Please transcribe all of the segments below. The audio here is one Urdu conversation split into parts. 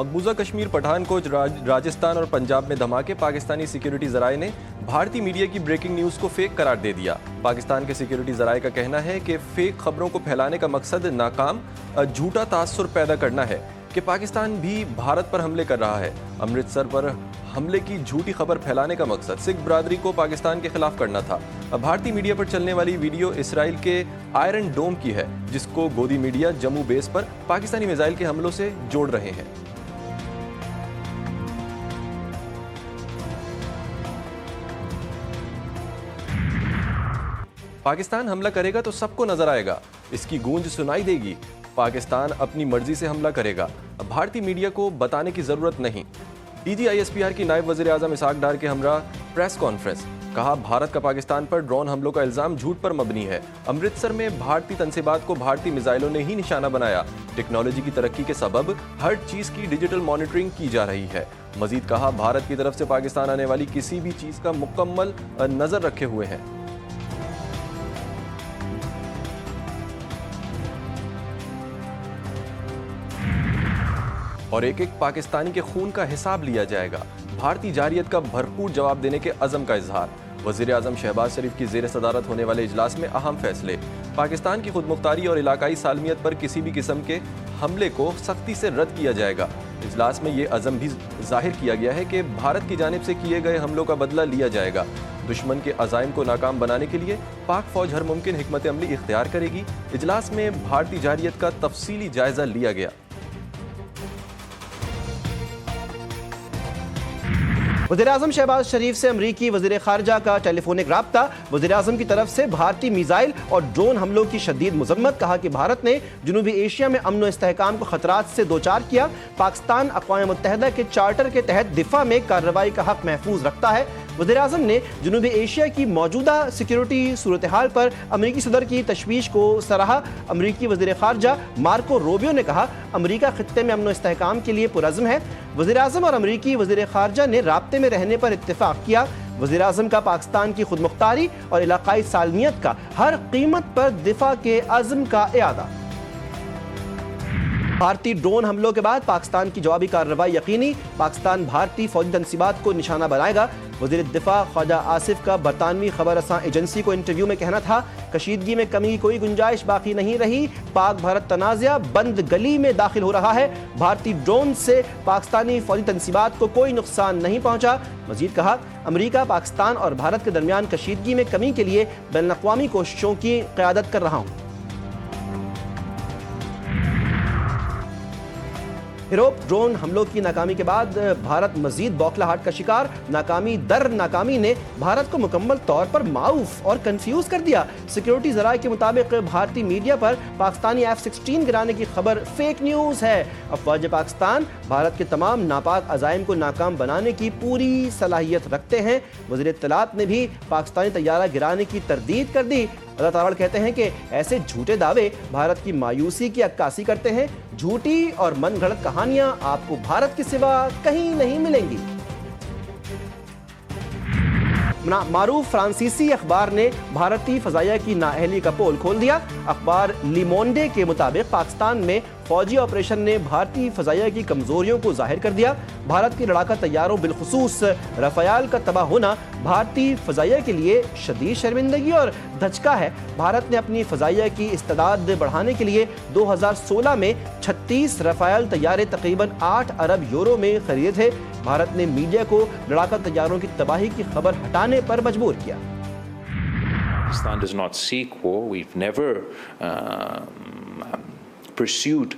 مقبوضہ کشمیر پٹھانکوٹ راجستھان اور پنجاب میں دھماکے، پاکستانی سیکیورٹی ذرائع نے بھارتی میڈیا کی بریکنگ نیوز کو فیک قرار دے دیا۔ پاکستان کے سیکیورٹی ذرائع کا کہنا ہے کہ فیک خبروں کو پھیلانے کا مقصد ناکام، جھوٹا تاثر پیدا کرنا ہے کہ پاکستان بھی بھارت پر حملے کر رہا ہے۔ امرتسر پر حملے کی جھوٹی خبر پھیلانے کا مقصد سکھ برادری کو پاکستان کے خلاف کرنا تھا۔ بھارتی میڈیا پر چلنے والی ویڈیو اسرائیل کے آئرن ڈوم کی ہے، جس کو گودی میڈیا جموں بیس پر پاکستانی میزائل کے حملوں سے جوڑ رہے ہیں۔ پاکستان حملہ کرے گا تو سب کو نظر آئے گا، اس کی گونج سنائی دے گی۔ پاکستان اپنی مرضی سے حملہ کرے گا، بھارتی میڈیا کو بتانے کی ضرورت نہیں۔ D G I S P R کی نائب وزیر اعظم اسحاق ڈار کے ہمراہ پریس کانفرنس، کہا بھارت کا پاکستان پر ڈرون حملوں کا الزام جھوٹ پر مبنی ہے۔ امرتسر میں بھارتی تنصیبات کو بھارتی میزائلوں نے ہی نشانہ بنایا۔ ٹیکنالوجی کی ترقی کے سبب ہر چیز کی ڈیجیٹل مانیٹرنگ کی جا رہی ہے۔ مزید کہا بھارت کی طرف سے پاکستان آنے والی کسی بھی چیز کا مکمل نظر رکھے ہوئے ہیں۔ اور ایک ایک پاکستانی کے خون کا حساب لیا جائے گا۔ بھارتی جارحیت کا بھرپور جواب دینے کے عزم کا اظہار۔ وزیر اعظم شہباز شریف کی زیر صدارت ہونے والے اجلاس میں اہم فیصلے۔ پاکستان کی خود مختاری اور علاقائی سالمیت پر کسی بھی قسم کے حملے کو سختی سے رد کیا جائے گا۔ اجلاس میں یہ عزم بھی ظاہر کیا گیا ہے کہ بھارت کی جانب سے کیے گئے حملوں کا بدلہ لیا جائے گا۔ دشمن کے عزائم کو ناکام بنانے کے لیے پاک فوج ہر ممکن حکمت عملی اختیار کرے گی۔ اجلاس میں بھارتی جارحیت کا تفصیلی جائزہ لیا گیا۔ وزیراعظم شہباز شریف سے امریکی وزیر خارجہ کا ٹیلی فونک رابطہ۔ وزیراعظم کی طرف سے بھارتی میزائل اور ڈرون حملوں کی شدید مذمت، کہا کہ بھارت نے جنوبی ایشیا میں امن و استحکام کو خطرات سے دوچار کیا۔ پاکستان اقوام متحدہ کے چارٹر کے تحت دفاع میں کارروائی کا حق محفوظ رکھتا ہے۔ وزیراعظم نے جنوبی ایشیا کی موجودہ سیکیورٹی صورتحال پر امریکی صدر کی تشویش کو سراہا۔ امریکی وزیر خارجہ مارکو روبیو نے کہا امریکہ خطے میں امن و استحکام کے لیے پرعزم ہے۔ وزیراعظم اور امریکی وزیر خارجہ نے رابطے میں رہنے پر اتفاق کیا۔ وزیراعظم کا پاکستان کی خود مختاری اور علاقائی سالمیت کا ہر قیمت پر دفاع کے عزم کا اعادہ۔ بھارتی ڈرون حملوں کے بعد پاکستان کی جوابی کارروائی یقینی، پاکستان بھارتی فوجی تنصیبات کو نشانہ بنائے گا۔ وزیر دفاع خواجہ آصف کا برطانوی خبر رساں ایجنسی کو انٹرویو میں کہنا تھا کشیدگی میں کمی کی کوئی گنجائش باقی نہیں رہی، پاک بھارت تنازع بند گلی میں داخل ہو رہا ہے، بھارتی ڈرون سے پاکستانی فوجی تنصیبات کو کوئی نقصان نہیں پہنچا۔ مزید کہا امریکہ، پاکستان اور بھارت کے درمیان کشیدگی میں کمی کے لیے بین الاقوامی کوششوں کی قیادت کر رہا ہوں۔ یورپ ڈرون حملوں کی ناکامی کے بعد بھارت مزید بوکھلاہٹ کا شکار۔ ناکامی در ناکامی نے بھارت کو مکمل طور پر معاوف اور کنفیوز کر دیا۔ سیکیورٹی ذرائع کے مطابق بھارتی میڈیا پر پاکستانی F-16 گرانے کی خبر فیک نیوز ہے۔ افواج پاکستان بھارت کے تمام ناپاک عزائم کو ناکام بنانے کی پوری صلاحیت رکھتے ہیں۔ وزیر اطلاعات نے بھی پاکستانی طیارہ گرانے کی تردید کر دی۔ اللہ تعالیٰ کہتے ہیں کہ ایسے جھوٹے دعوے بھارت کی مایوسی کی عکاسی کرتے ہیں۔ جھوٹی اور من گھڑت کہانیاں آپ کو بھارت کے سوا کہیں نہیں ملیں گی۔ معروف فرانسیسی اخبار نے بھارتی فضائیہ کی نااہلی کا پول کھول دیا۔ اخبار لی مونڈے کے مطابق پاکستان میں فوجی آپریشن نے بھارتی فضائیہ کی کمزوریوں کو ظاہر کر دیا۔ بھارت کے لڑاکا طیاروں بالخصوص رافیل کا تباہ ہونا بھارتی فضائیہ کے لیے شدید شرمندگی اور دھچکا ہے۔ بھارت نے اپنی فضائیہ کی استعداد بڑھانے کے لیے 2016 میں 36 رافیل طیارے تقریباً 8 ارب یورو میں خریدے تھے۔ بھارت نے میڈیا کو لڑاکا طیاروں کی تباہی کی خبر ہٹانے پر مجبور کیا۔ Pakistan does not seek war. We've never pursued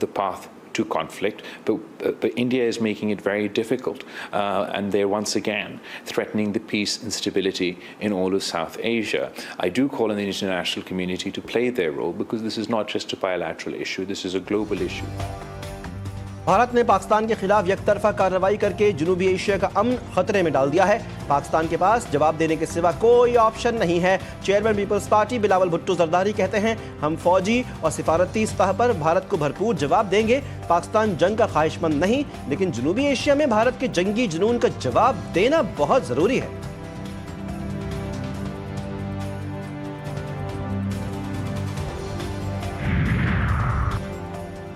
the path to conflict, but India is making it very difficult, and they're once again threatening the peace and stability in all of South Asia. I do call on the international community to play their role, because this is not just a bilateral issue, this is a global issue. Bharat نے پاکستان کے خلاف یک طرفہ کارروائی کر کے جنوبی ایشیا کا امن خطرے میں ڈال دیا ہے۔ پاکستان کے پاس جواب دینے کے سوا کوئی آپشن نہیں ہے۔ چیئرمین پیپلز پارٹی بلاول بھٹو زرداری کہتے ہیں ہم فوجی اور سفارتی سطح پر بھارت کو بھرپور جواب دیں گے۔ پاکستان جنگ کا خواہش مند نہیں، لیکن جنوبی ایشیا میں بھارت کے جنگی جنون کا جواب دینا بہت ضروری ہے۔